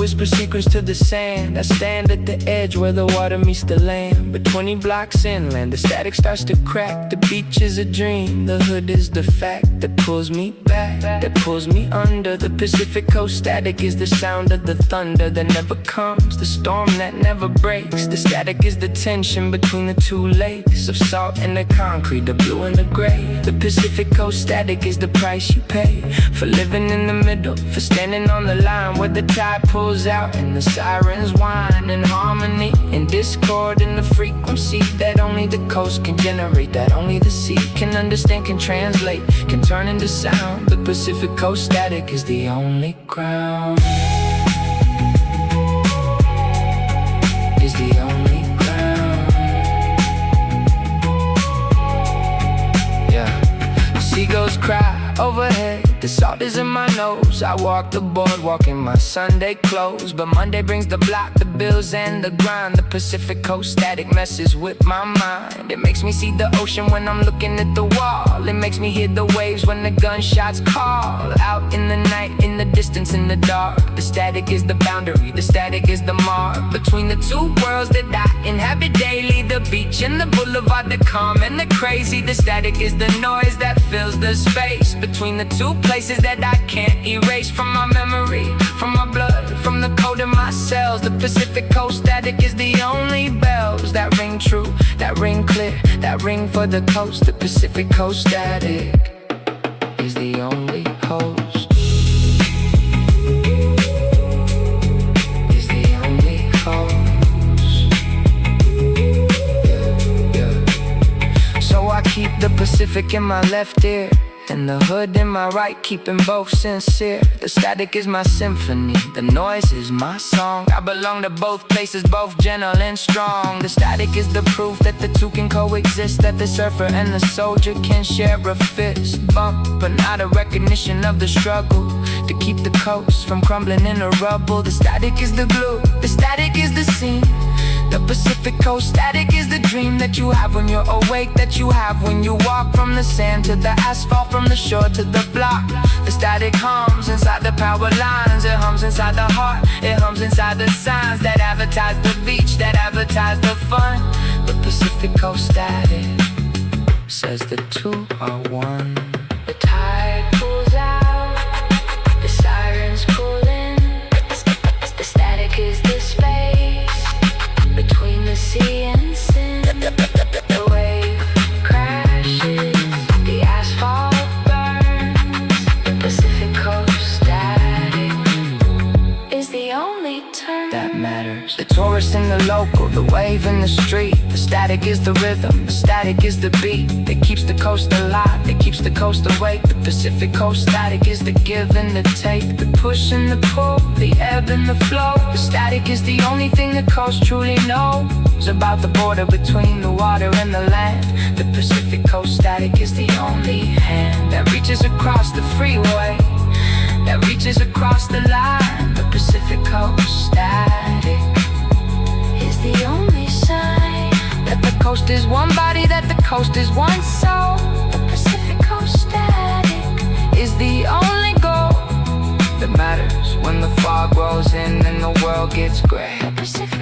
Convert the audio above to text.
whisper secrets to the sand. I stand at the edge where the water meets the land. But 20 blocks inland, the static starts to crack. The beach is a dream, the hood is the fact that pulls me back, that pulls me under. The Pacific Coast static is the sound of the thunder that never comes, the storm that never breaks. The static is the tension between the two lakes of salt and the concrete, the blue and the gray. The Pacific Coast static is the price you pay for living in the middle, for standing on the line where the tide pulls out and the sirens whine in harmony, in discord, in the frequency that only the coast can generate, that only the sea can understand, can translate, can turn into sound. The Pacific Coast static is the only crown, is the only crown. Yeah, seagulls cry overhead, the salt is in my nose. I walk the boardwalk in my Sunday clothes, but Monday brings the block, the bills and the grind. The Pacific Coast static messes with my mind. It makes me see the ocean when I'm looking at the wall. It makes me hear the waves when the gunshots call out in the night, in the distance, in the dark. The static is the boundary, the static is the mark between the two worlds that I inhabit daily. The beach and the boulevard, the calm and the crazy. The static is the noise that fills the space between the two places that I can't erase from my memory, from my blood, from the code in my cells. The Pacific Coast static is the only bells that ring true, that ring clear, that ring for the coast. The Pacific Coast static is the only host, is the only host. Yeah. So I keep the Pacific in my left ear and the hood in my right, keeping both sincere. The static is my symphony, the noise is my song. I belong to both places, both gentle and strong. The static is the proof that the two can coexist, that the surfer and the soldier can share a fist bump, but not a recognition of the struggle to keep the coast from crumbling into rubble. The static is the glue, the static is the scene. The Pacific Coast static is the dream that you have when you're awake, that you have when you walk from the sand to the asphalt, from the shore to the block. The static hums inside the power lines, it hums inside the heart, it hums inside the signs that advertise the beach, that advertise the fun. The Pacific Coast static says the two are one. The tide pulls out, the sirens pull in. The static is the space between the sea and sin. The wave crashes, the asphalt burns. The Pacific Coast static is the only term that matters. The tourist and the local, the wave in the street. The static is the rhythm, the static is the beat that keeps the coast alive, that keeps the coast awake. The Pacific Coast static is the give and the take, the push and the pull, the ebb and the flow. The static is the only thing the coast truly knows about the border between the water and the land. The Pacific Coast static is the only hand that reaches across the freeway, that reaches across the line. The Pacific Coast static is the only sign that the coast is one body, that the coast is one soul. The Pacific Coast static is the only goal that matters when the fog rolls in and the world gets gray. The Pacific